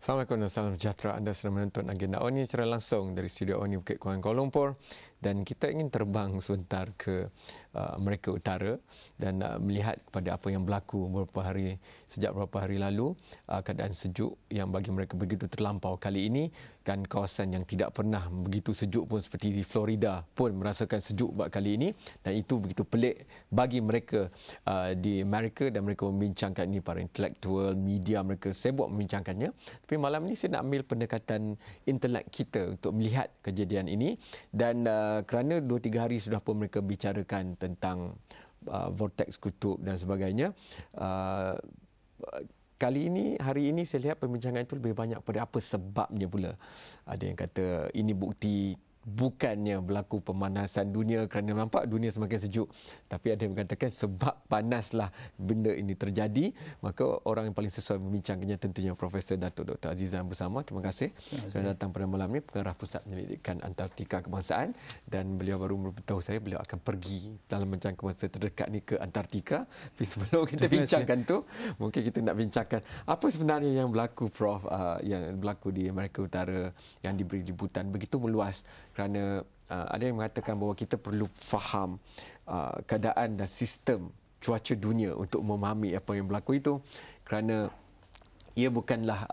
Assalamualaikum dan salam sejahtera. Anda sedang menonton Agenda ONI secara langsung dari studio ONI Bukit Kuala Lumpur, dan kita ingin terbang sebentar ke Amerika Utara dan melihat pada apa yang berlaku sejak beberapa hari lalu, keadaan sejuk yang bagi mereka begitu terlampau kali ini, dan kawasan yang tidak pernah begitu sejuk pun seperti di Florida pun merasakan sejuk kali ini, dan itu begitu pelik bagi mereka di Amerika, dan mereka membincangkan ini, para intelektual, media mereka sibuk membincangkannya. Tapi malam ini saya nak ambil pendekatan intelek kita untuk melihat kejadian ini, dan kerana 2-3 hari sudah pun mereka bicarakan tentang vortex kutub dan sebagainya. Hari ini saya lihat perbincangan itu lebih banyak pada apa sebabnya pula. Ada yang kata ini bukti bukannya berlaku pemanasan dunia kerana nampak dunia semakin sejuk, tapi ada yang mengatakan sebab panaslah benda ini terjadi. Maka orang yang paling sesuai membincangkannya tentunya Profesor Datuk Dr. Azizan bersama. Terima kasih kerana datang pada malam ini, Pengarah Pusat Penyelidikan Antartika Kebangsaan, dan beliau baru memberitahu saya beliau akan pergi dalam jangka masa terdekat ni ke Antartika. Tapi sebelum kita bincangkan tu, mungkin kita nak bincangkan apa sebenarnya yang berlaku, Prof, yang berlaku di Amerika Utara yang diberi liputan begitu meluas. Kerana ada yang mengatakan bahawa kita perlu faham keadaan dan sistem cuaca dunia untuk memahami apa yang berlaku itu, kerana ia bukanlah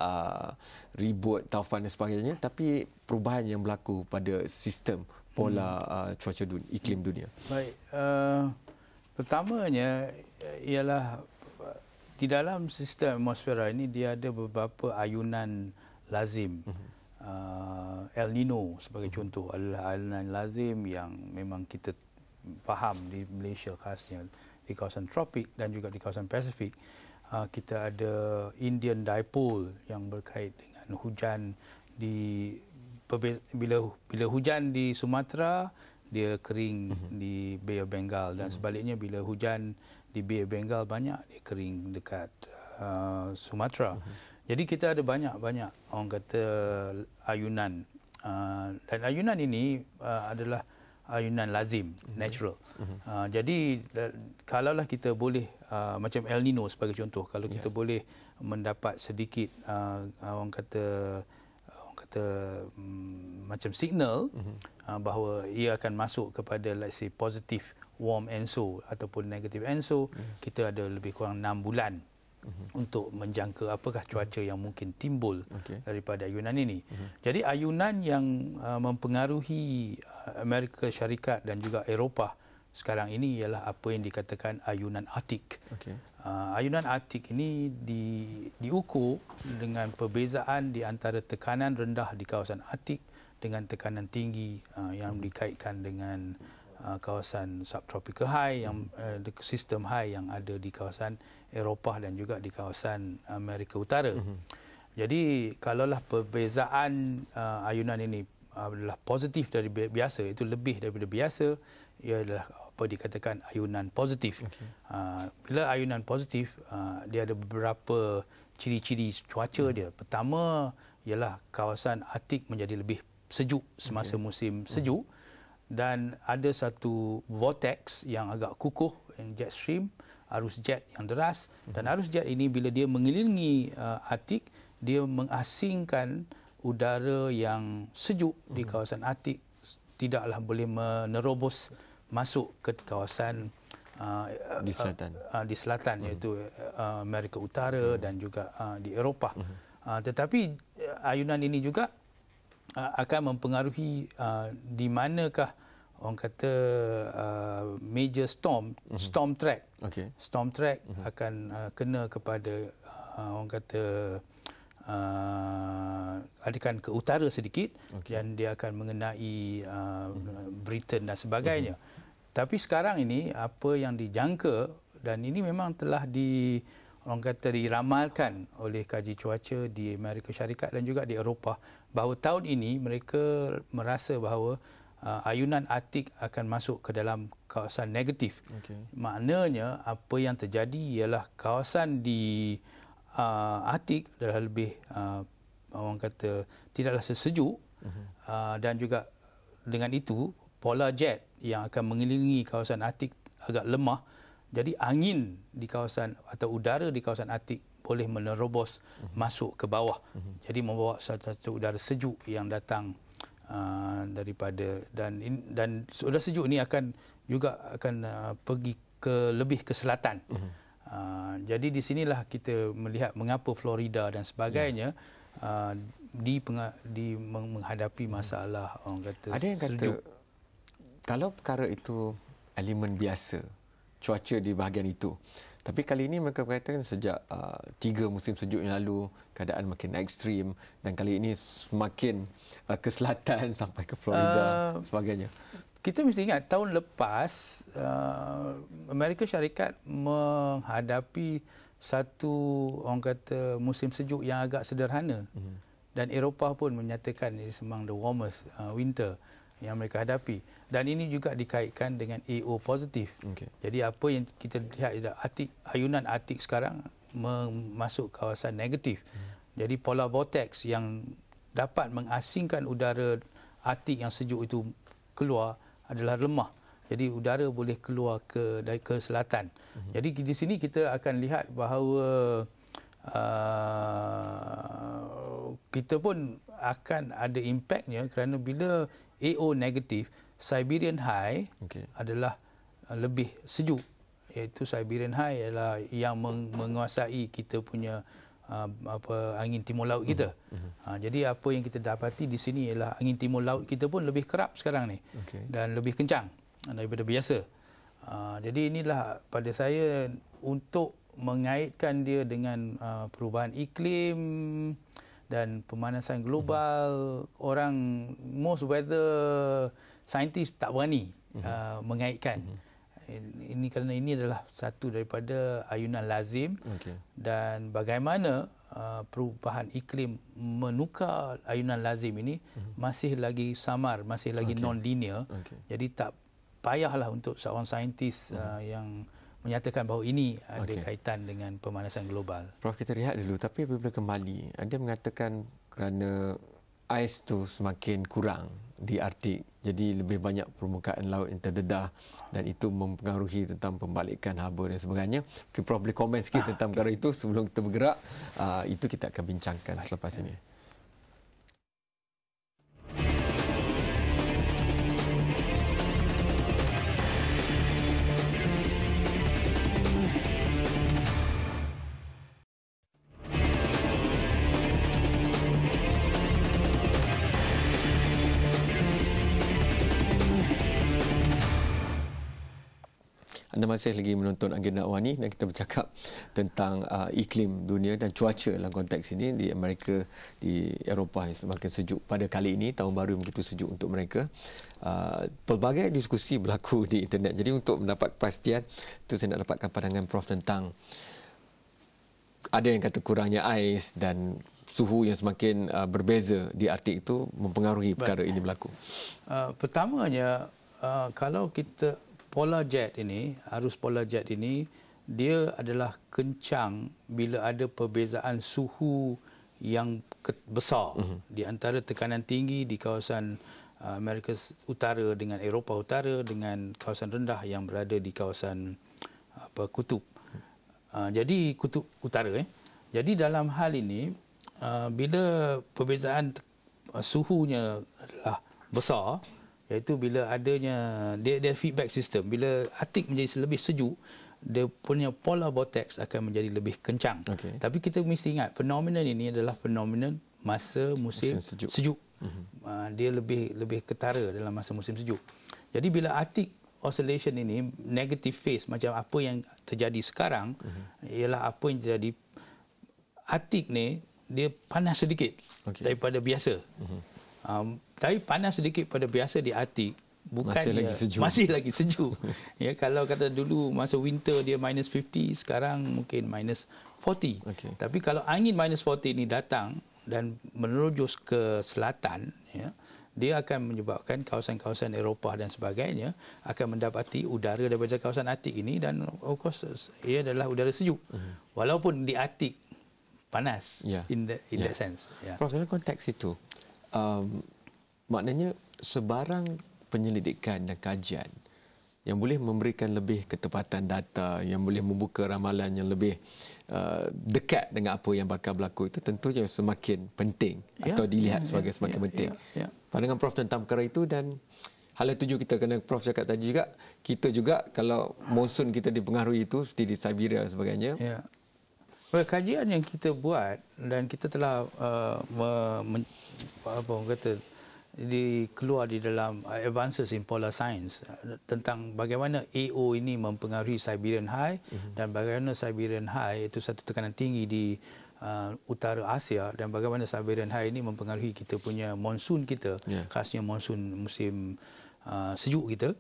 ribut, taufan dan sebagainya, tapi perubahan yang berlaku pada sistem pola cuaca dunia, iklim dunia. Baik, pertamanya ialah di dalam sistem atmosfera ini dia ada beberapa ayunan lazim. El Nino sebagai contoh adalah ayunan lazim yang memang kita faham di Malaysia, khasnya di kawasan tropik dan juga di kawasan Pasifik. Kita ada Indian Dipole yang berkait dengan hujan bila hujan di Sumatera dia kering di Bay of Bengal, dan sebaliknya bila hujan di Bay of Bengal banyak dia kering dekat Sumatera. Jadi kita ada banyak orang kata ayunan, dan ayunan ini adalah ayunan lazim, natural. Jadi kalaulah kita boleh macam El Nino sebagai contoh, kalau kita boleh mendapat sedikit orang kata macam signal bahawa ia akan masuk kepada let's say positive warm ENSO ataupun negative ENSO, kita ada lebih kurang 6 bulan untuk menjangka apakah cuaca yang mungkin timbul daripada ayunan ini. Jadi ayunan yang mempengaruhi Amerika Syarikat dan juga Eropah sekarang ini ialah apa yang dikatakan ayunan Arktik. Ayunan Arktik ini diukur dengan perbezaan di antara tekanan rendah di kawasan Arktik dengan tekanan tinggi yang dikaitkan dengan kawasan subtropical high, yang sistem high yang ada di kawasan Eropah dan juga di kawasan Amerika Utara. Jadi kalaulah perbezaan ayunan ini adalah positif dari biasa, itu lebih daripada biasa, ia adalah apa dikatakan ayunan positif. Bila ayunan positif, dia ada beberapa ciri-ciri cuaca dia. Pertama ialah kawasan Arktik menjadi lebih sejuk semasa musim sejuk, dan ada satu vortex yang agak kukuh, yang jet stream, arus jet yang deras, dan arus jet ini bila dia mengelilingi Arktik, dia mengasingkan udara yang sejuk di kawasan Arktik, tidaklah boleh menerobos masuk ke kawasan di selatan iaitu Amerika Utara dan juga di Eropah. Tetapi ayunan ini juga akan mempengaruhi di manakah orang kata major storm track. Storm track akan kena kepada orang kata akan ke utara sedikit, dan dia akan mengenai Britain dan sebagainya. Tapi sekarang ini apa yang dijangka, dan ini memang telah orang kata diramalkan oleh kaji cuaca di Amerika Syarikat dan juga di Eropah, bahawa tahun ini mereka merasa bahawa ayunan Arktik akan masuk ke dalam kawasan negatif. Maknanya apa yang terjadi ialah kawasan di Arktik adalah lebih orang kata tidaklah sesejuk, dan juga dengan itu polar jet yang akan mengelilingi kawasan Arktik agak lemah. Jadi angin di kawasan atau udara di kawasan Arktik boleh menerobos masuk ke bawah. Jadi membawa satu udara sejuk yang datang daripada dan udara sejuk ini akan pergi lebih ke selatan. Jadi di sinilah kita melihat mengapa Florida dan sebagainya menghadapi masalah orang kata ada yang kata sejuk. Kalau perkara itu elemen biasa, cuaca di bahagian itu. Tapi kali ini mereka berkatakan sejak 3 musim sejuk yang lalu, keadaan makin ekstrim dan kali ini semakin ke selatan sampai ke Florida sebagainya. Kita mesti ingat tahun lepas Amerika Syarikat menghadapi satu orang kata musim sejuk yang agak sederhana. Dan Eropah pun menyatakan ini among the warmest winter yang mereka hadapi. Dan ini juga dikaitkan dengan AO positif. Okay. Jadi apa yang kita lihat ayunan Artik sekarang masuk kawasan negatif. Jadi polar vortex yang dapat mengasingkan udara Artik yang sejuk itu keluar adalah lemah. Jadi udara boleh keluar ke selatan. Jadi di sini kita akan lihat bahawa kita pun akan ada impaknya kerana bila AO negatif, Siberian High adalah lebih sejuk. Iaitu Siberian High adalah yang menguasai kita punya angin timur laut kita. Jadi apa yang kita dapati di sini ialah angin timur laut kita pun lebih kerap sekarang ni dan lebih kencang daripada biasa. Jadi inilah pada saya untuk mengaitkan dia dengan perubahan iklim dan pemanasan global. Orang most weather scientist tak berani mengaitkan. Ini kerana ini adalah satu daripada ayunan lazim dan bagaimana perubahan iklim menukar ayunan lazim ini masih lagi samar, masih lagi non-linear. Jadi tak payahlah untuk seorang saintis yang menyatakan bahawa ini ada kaitan dengan pemanasan global. Prof, kita rehat dulu. Tapi apabila kembali, Anda mengatakan kerana ais tu semakin kurang di Arktik, jadi lebih banyak permukaan laut yang terdedah dan itu mempengaruhi tentang pembalikan haba dan sebagainya. Mungkin Prof boleh komen sikit tentang perkara itu sebelum kita bergerak. Itu kita akan bincangkan selepas ini. Anda masih lagi menonton Agenda Awani dan kita bercakap tentang iklim dunia dan cuaca dalam konteks ini di Amerika, di Eropah yang semakin sejuk pada kali ini. Tahun baru begitu sejuk untuk mereka. Pelbagai diskusi berlaku di internet. Jadi untuk mendapat kepastian, itu saya nak dapatkan pandangan Prof tentang ada yang kata kurangnya ais dan suhu yang semakin berbeza di Arktik itu mempengaruhi perkara ini berlaku. Pertamanya, kalau kita polar jet ini, arus polar jet ini, dia adalah kencang bila ada perbezaan suhu yang besar di antara tekanan tinggi di kawasan Amerika Utara dengan Eropah Utara dengan kawasan rendah yang berada di kawasan kutub. Jadi kutub utara. Jadi dalam hal ini, bila perbezaan suhunya adalah besar, iaitu bila adanya dia feedback system, bila Arktik menjadi lebih sejuk, dia punya polar vortex akan menjadi lebih kencang. Tapi kita mesti ingat fenomena ini adalah fenomena masa musim sejuk. Dia lebih ketara dalam masa musim sejuk. Jadi bila Arktik oscillation ini negative phase macam apa yang terjadi sekarang, ialah apa yang terjadi Arktik ni dia panas sedikit daripada biasa. Tapi panas sedikit pada biasa di Arktik masih lagi sejuk. Ya, kalau kata dulu masa winter dia minus 50, sekarang mungkin minus 40. Tapi kalau angin minus 40 ini datang dan menerujus ke selatan, ya, dia akan menyebabkan kawasan-kawasan Eropah dan sebagainya akan mendapati udara daripada kawasan Arktik ini dan of course ia adalah udara sejuk. Walaupun di Arktik panas in that sense. Prof, dalam konteks itu, maknanya sebarang penyelidikan dan kajian yang boleh memberikan lebih ketepatan data, yang boleh membuka ramalan yang lebih dekat dengan apa yang bakal berlaku, itu tentunya semakin penting atau dilihat sebagai semakin penting. Pandangan Prof tentang perkara itu. Dan hal yang tuju kita kena Prof cakap tadi juga, kita juga kalau monsun kita dipengaruhi itu seperti di Siberia dan sebagainya. Kajian yang kita buat dan kita telah keluar di dalam Advances in Polar Science tentang bagaimana AO ini mempengaruhi Siberian High dan bagaimana Siberian High itu satu tekanan tinggi di utara Asia dan bagaimana Siberian High ini mempengaruhi kita punya monsun kita, khasnya monsun musim sejuk kita.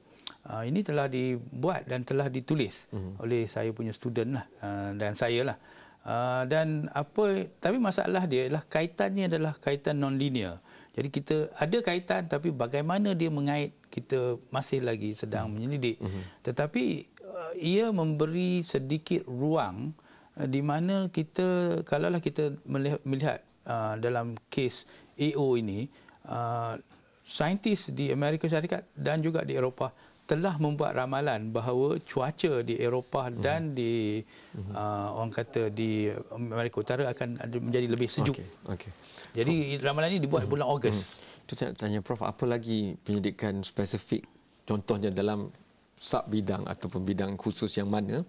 Ini telah dibuat dan telah ditulis oleh saya punya student lah, dan saya lah. Tapi masalah dia adalah kaitannya adalah kaitan non-linear. Jadi kita ada kaitan, tapi bagaimana dia mengait, kita masih lagi sedang menyelidik. Tetapi ia memberi sedikit ruang di mana kita, kalaulah kita melihat dalam kes AO ini, saintis di Amerika Syarikat dan juga di Eropah telah membuat ramalan bahawa cuaca di Eropah dan di orang kata di Amerika Utara akan menjadi lebih sejuk. Jadi ramalan ini dibuat bulan Ogos. Itu saya tanya Prof, apa lagi penyelidikan spesifik, contohnya dalam sub bidang ataupun bidang khusus yang mana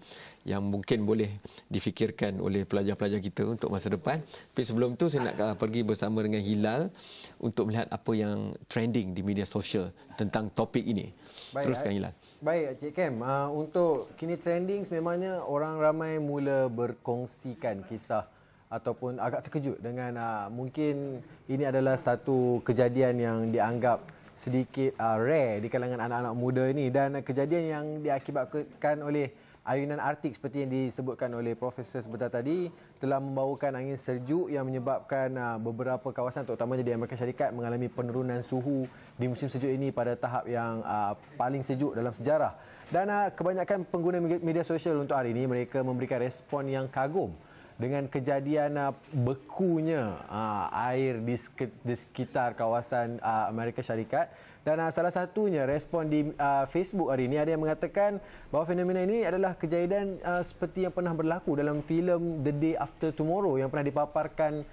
yang mungkin boleh difikirkan oleh pelajar-pelajar kita untuk masa depan. Tapi sebelum tu saya nak pergi bersama dengan Hilal untuk melihat apa yang trending di media sosial tentang topik ini. Teruskan Hilal. Baik Cik Kem, untuk kini trending sememangnya orang ramai mula berkongsikan kisah ataupun agak terkejut dengan mungkin ini adalah satu kejadian yang dianggap sedikit rare di kalangan anak-anak muda ini, dan kejadian yang diakibatkan oleh ayunan Arktik seperti yang disebutkan oleh Profesor sebentar tadi telah membawakan angin sejuk yang menyebabkan beberapa kawasan terutamanya di Amerika Syarikat mengalami penurunan suhu di musim sejuk ini pada tahap yang paling sejuk dalam sejarah. Dan kebanyakan pengguna media sosial untuk hari ini mereka memberikan respon yang kagum dengan kejadian bekunya air di sekitar kawasan Amerika Syarikat. Dan salah satunya respon di Facebook hari ini, ada yang mengatakan bahawa fenomena ini adalah kejadian seperti yang pernah berlaku dalam filem The Day After Tomorrow yang pernah dipaparkan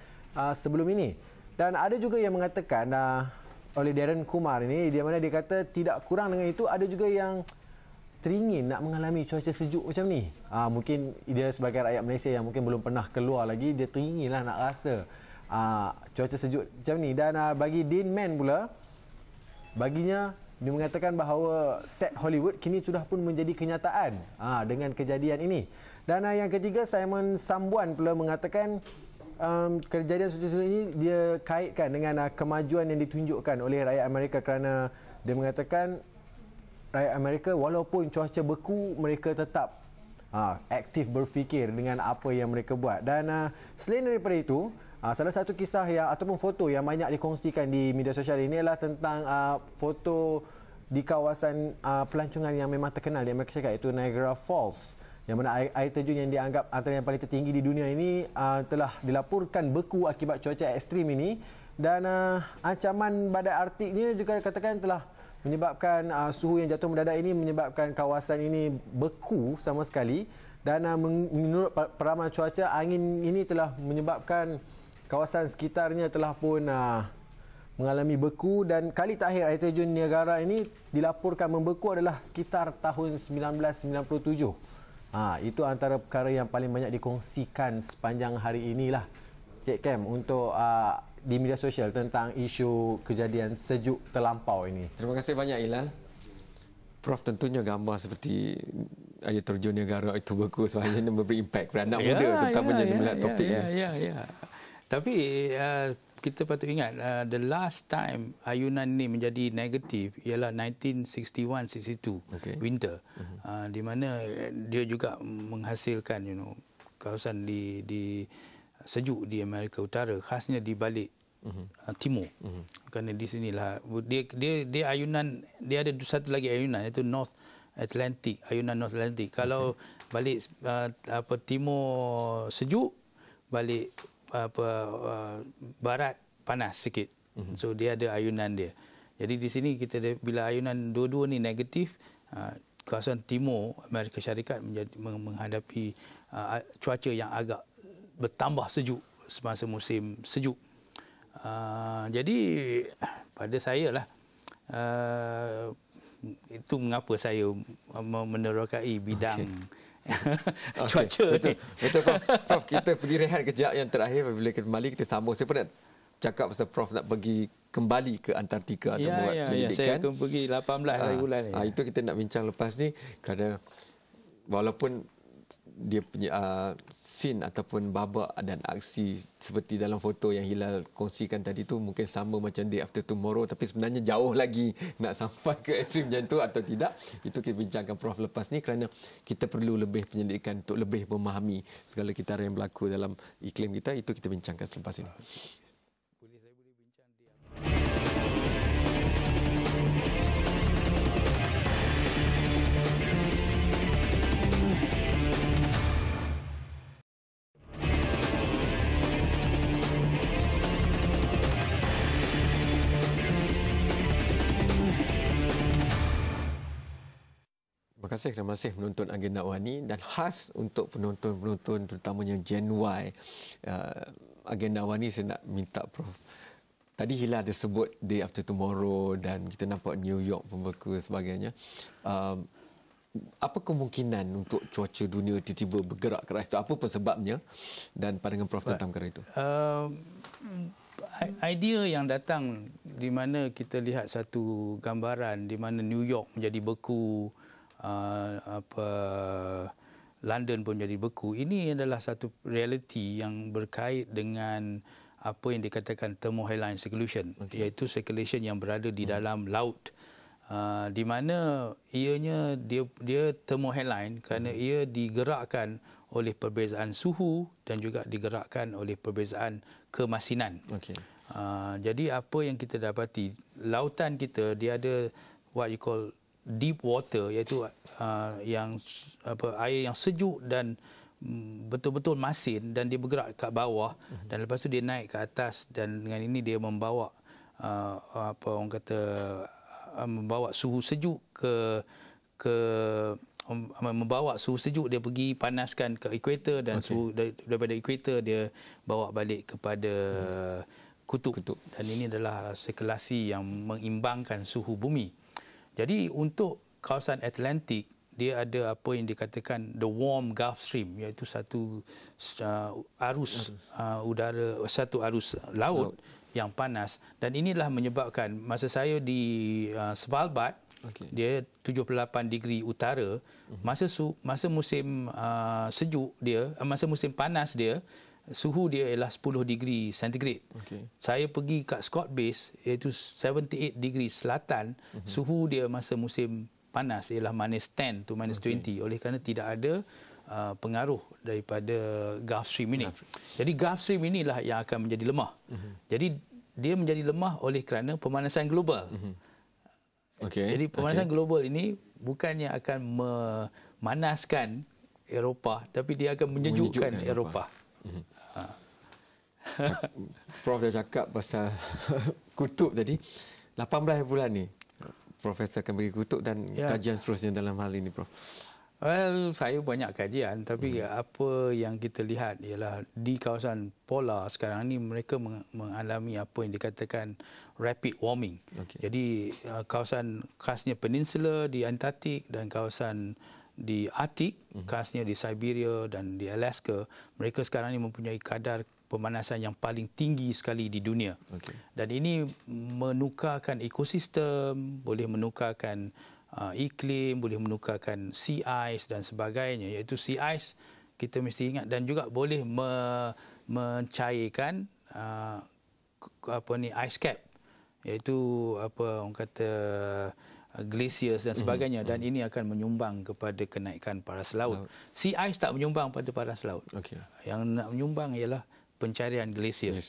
sebelum ini. Dan ada juga yang mengatakan oleh Darren Kumar ini, di mana dia kata tidak kurang dengan itu, ada juga yang teringin nak mengalami cuaca sejuk macam ni. Mungkin dia sebagai rakyat Malaysia yang mungkin belum pernah keluar lagi, dia teringinlah nak rasa cuaca sejuk macam ni. Dan bagi Dean Man pula, baginya dia mengatakan bahawa set Hollywood kini sudah pun menjadi kenyataan dengan kejadian ini. Dan yang ketiga, Simon Sambuan pula mengatakan kejadian cuaca sejuk ini dia kaitkan dengan kemajuan yang ditunjukkan oleh rakyat Amerika, kerana dia mengatakan rakyat Amerika walaupun cuaca beku, mereka tetap aktif berfikir dengan apa yang mereka buat. Dan selain daripada itu, salah satu kisah yang ataupun foto yang banyak dikongsikan di media sosial ini adalah tentang foto di kawasan pelancongan yang memang terkenal di Amerika Syarikat, iaitu Niagara Falls, yang mana air terjun yang dianggap antara yang paling tertinggi di dunia ini telah dilaporkan beku akibat cuaca ekstrim ini. Dan ancaman badai Arktik ini juga dikatakan telah menyebabkan suhu yang jatuh mendadak ini menyebabkan kawasan ini beku sama sekali. Dan menurut peramal cuaca, angin ini telah menyebabkan kawasan sekitarnya telah pun mengalami beku. Dan kali terakhir air terjun Niagara ini dilaporkan membeku adalah sekitar tahun 1997. Itu antara perkara yang paling banyak dikongsikan sepanjang hari inilah Cik Kem untuk di media sosial tentang isu kejadian sejuk terlampau ini. Terima kasih banyak Hilal. Prof, tentunya gambar seperti air terjun Niagara itu beku sebenarnya memberi impak kepada anak muda, terutamanya melihat topik ini. Tapi kita patut ingat the last time ayunan ini menjadi negatif ialah 1961-62 winter, di mana dia juga menghasilkan kawasan di sejuk di Amerika Utara, khasnya di balik timur. Kerana di sinilah dia ayunan, dia ada satu lagi ayunan iaitu North Atlantic, ayunan North Atlantic. Kalau balik timur sejuk, balik barat panas sikit. So dia ada ayunan dia. Jadi di sini kita bila ayunan dua-dua ni negatif, kawasan timur Amerika Syarikat menghadapi cuaca yang agak bertambah sejuk semasa musim sejuk. Jadi pada saya lah itu mengapa saya menerokai bidang cuaca. Betul, betul Prof. Prof, kita pergi rehat kejap, yang terakhir apabila kita kembali kita sambung. Saya pun nak cakap pasal Prof nak pergi kembali ke Antartika atau buat penyelidikan. Saya akan pergi 18 hari bulan ni. Itu kita nak bincang lepas ni, kerana walaupun dia punya scene ataupun babak dan aksi seperti dalam foto yang Hilal kongsikan tadi tu mungkin sama macam Day After Tomorrow, tapi sebenarnya jauh lagi nak sampai ke ekstrim macam tu atau tidak. Itu kita bincangkan Prof lepas ni, kerana kita perlu lebih penyelidikan untuk lebih memahami segala kitaran yang berlaku dalam iklim kita. Itu kita bincangkan selepas ini. Terima kasih kerana masih menonton Agenda Wani, dan khas untuk penonton-penonton terutamanya Gen Y Agenda Wani, saya nak minta Prof. Tadi Hilal ada sebut Day After Tomorrow dan kita nampak New York pun berlaku sebagainya. Apa kemungkinan untuk cuaca dunia tiba-tiba bergerak keras itu? Apa pun sebabnya, dan pandangan Prof tentang perkara itu? Idea yang datang di mana kita lihat satu gambaran di mana New York menjadi beku, London pun jadi beku. Ini adalah satu realiti yang berkait dengan apa yang dikatakan thermohaline circulation, iaitu circulation yang berada di dalam laut, di mana ianya dia thermohaline kerana ia digerakkan oleh perbezaan suhu dan juga digerakkan oleh perbezaan kemasinan. Jadi apa yang kita dapati, lautan kita dia ada what you call deep water, iaitu air yang sejuk dan betul-betul masin, dan dia bergerak kat bawah dan lepas tu dia naik ke atas, dan dengan ini dia membawa membawa suhu sejuk membawa suhu sejuk dia pergi panaskan ke ekuator, dan suhu daripada ekuator dia bawa balik kepada kutub. Dan ini adalah sirkulasi yang mengimbangkan suhu bumi. Jadi untuk kawasan Atlantik, dia ada apa yang dikatakan the warm Gulf Stream, iaitu satu arus udara, satu arus laut yang panas, dan inilah menyebabkan masa saya di Svalbard, dia 78 degree utara, masa musim sejuk dia, masa musim panas dia, suhu dia ialah 10 degree centigrade. Saya pergi kat Scott Base, iaitu 78 degree selatan, suhu dia masa musim panas ialah -10 to -20, oleh kerana tidak ada pengaruh daripada Gulf Stream ini. Jadi Gulf Stream inilah yang akan menjadi lemah. Jadi dia menjadi lemah oleh kerana pemanasan global. Jadi pemanasan global ini bukannya akan memanaskan Eropah, tapi dia akan menyejukkan Eropah. Prof dah cakap pasal kutub tadi. 18 bulan ni Profesor akan pergi kutub, dan kajian seterusnya dalam hal ini, Prof. Well, saya banyak kajian, tapi apa yang kita lihat ialah di kawasan polar sekarang ni mereka mengalami apa yang dikatakan rapid warming. Jadi kawasan khasnya peninsula di Antartik dan kawasan di Arctic, khasnya di Siberia dan di Alaska, mereka sekarang ini mempunyai kadar pemanasan yang paling tinggi sekali di dunia. Dan ini menukarkan ekosistem, boleh menukarkan iklim, boleh menukarkan sea ice dan sebagainya. Iaitu sea ice kita mesti ingat, dan juga boleh mencairkan ice cap, iaitu orang kata glaciers dan sebagainya, dan ini akan menyumbang kepada kenaikan paras laut. Sea ice tak menyumbang pada paras laut. Yang nak menyumbang ialah pencarian glasier.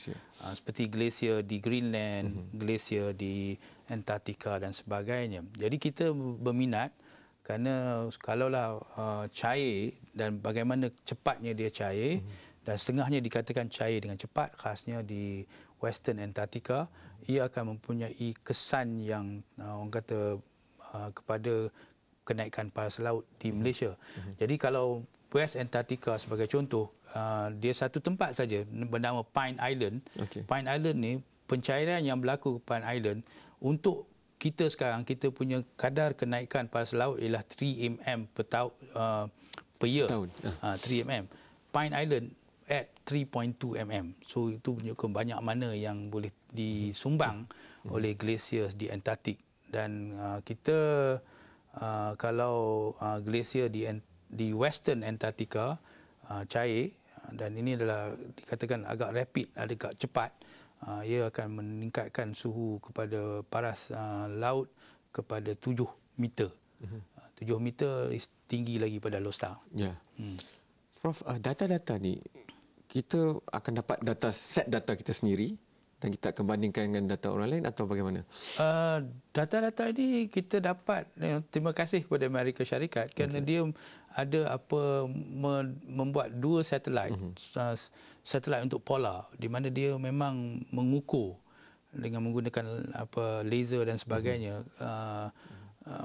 Seperti glasier di Greenland, glasier di Antartika dan sebagainya. Jadi kita berminat kerana kalaulah cair dan bagaimana cepatnya dia cair, dan setengahnya dikatakan cair dengan cepat, khasnya di Western Antartika, ia akan mempunyai kesan yang orang kata kepada kenaikan paras laut di Malaysia. Jadi kalau West Antarctica sebagai contoh, dia satu tempat saja bernama Pine Island. Pine Island ni pencairan yang berlaku Pine Island untuk kita sekarang, kita punya kadar kenaikan paras laut ialah 3 mm per year. 3 mm. Pine Island at 3.2 mm. So itu menunjukkan banyak mana yang boleh disumbang oleh glasier di Antartik. Dan kita kalau glasier di Western Antarctica cair, dan ini adalah dikatakan agak rapid, agak cepat, ia akan meningkatkan suhu kepada paras laut kepada 7 meter. 7 meter tinggi lagi pada low star. Ya. Prof, data-data ni kita akan dapat set data kita sendiri dan kita akan bandingkan dengan data orang lain atau bagaimana? Data-data ini kita dapat, terima kasih kepada Amerika Syarikat kerana dia ada membuat 2 satelit, satelit untuk polar, di mana dia memang mengukur dengan menggunakan laser dan sebagainya,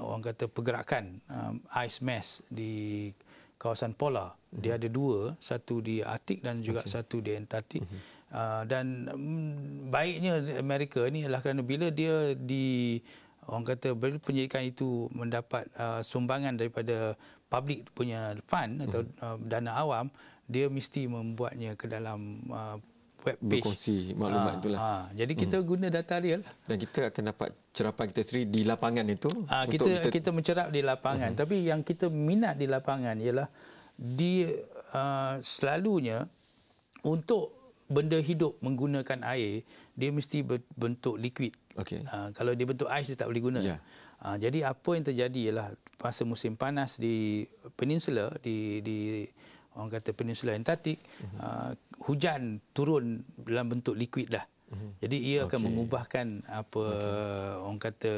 orang kata pergerakan ice mass di kawasan polar. Dia ada 2, satu di Arktik dan juga satu di Antartik. Dan baiknya Amerika ni adalah kerana bila dia orang kata penyelidikan itu mendapat sumbangan daripada public punya fund atau dana awam, dia mesti membuatnya ke dalam web page. Berkongsi maklumat itulah. Jadi kita guna data real. Dan kita akan dapat cerapan kita sendiri di lapangan itu. Kita mencerap di lapangan. Tapi yang kita minat di lapangan ialah selalunya untuk benda hidup menggunakan air, dia mesti berbentuk liquid. Kalau dia bentuk ais, dia tak boleh guna. Jadi apa yang terjadi ialah masa musim panas di peninsula, di orang kata peninsula Antartik, hujan turun dalam bentuk liquid dah. Jadi ia akan mengubahkan orang kata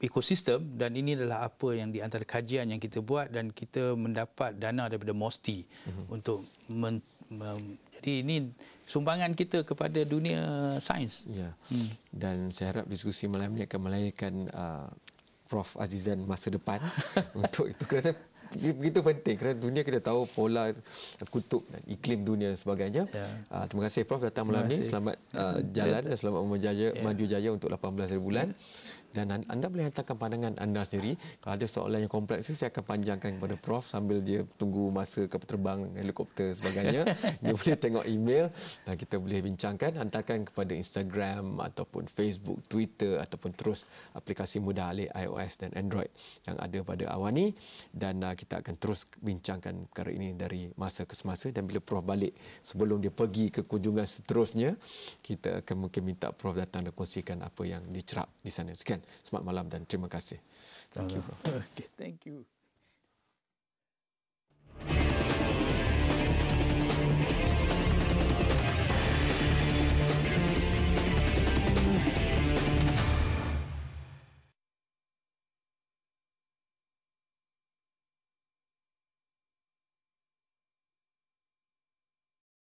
ekosistem, dan ini adalah apa yang di antara kajian yang kita buat, dan kita mendapat dana daripada MOSTI untuk jadi ini sumbangan kita kepada dunia sains. Ya. Dan saya harap diskusi malam ini akan melahirkan Prof Azizan masa depan untuk itu, kerana begitu penting kerana dunia kita tahu pola kutub dan iklim dunia dan sebagainya. Terima kasih Prof datang malam ini. Selamat jalan dan selamat maju jaya untuk 18 hari bulan. Dan anda boleh hantarkan pandangan anda sendiri. Kalau ada soalan yang kompleks, saya akan panjangkan kepada Prof sambil dia tunggu masa kapal terbang, helikopter sebagainya. Dia boleh tengok email dan kita boleh bincangkan. Hantarkan kepada Instagram ataupun Facebook, Twitter ataupun terus aplikasi mudah alih iOS dan Android yang ada pada Awani. Dan kita akan terus bincangkan perkara ini dari masa ke semasa. Dan bila Prof balik, sebelum dia pergi ke kunjungan seterusnya, kita akan mungkin minta Prof datang dan kongsikan apa yang dicerap di sana. Sekian. Selamat malam dan terima kasih. Thank you, Prof. Thank you.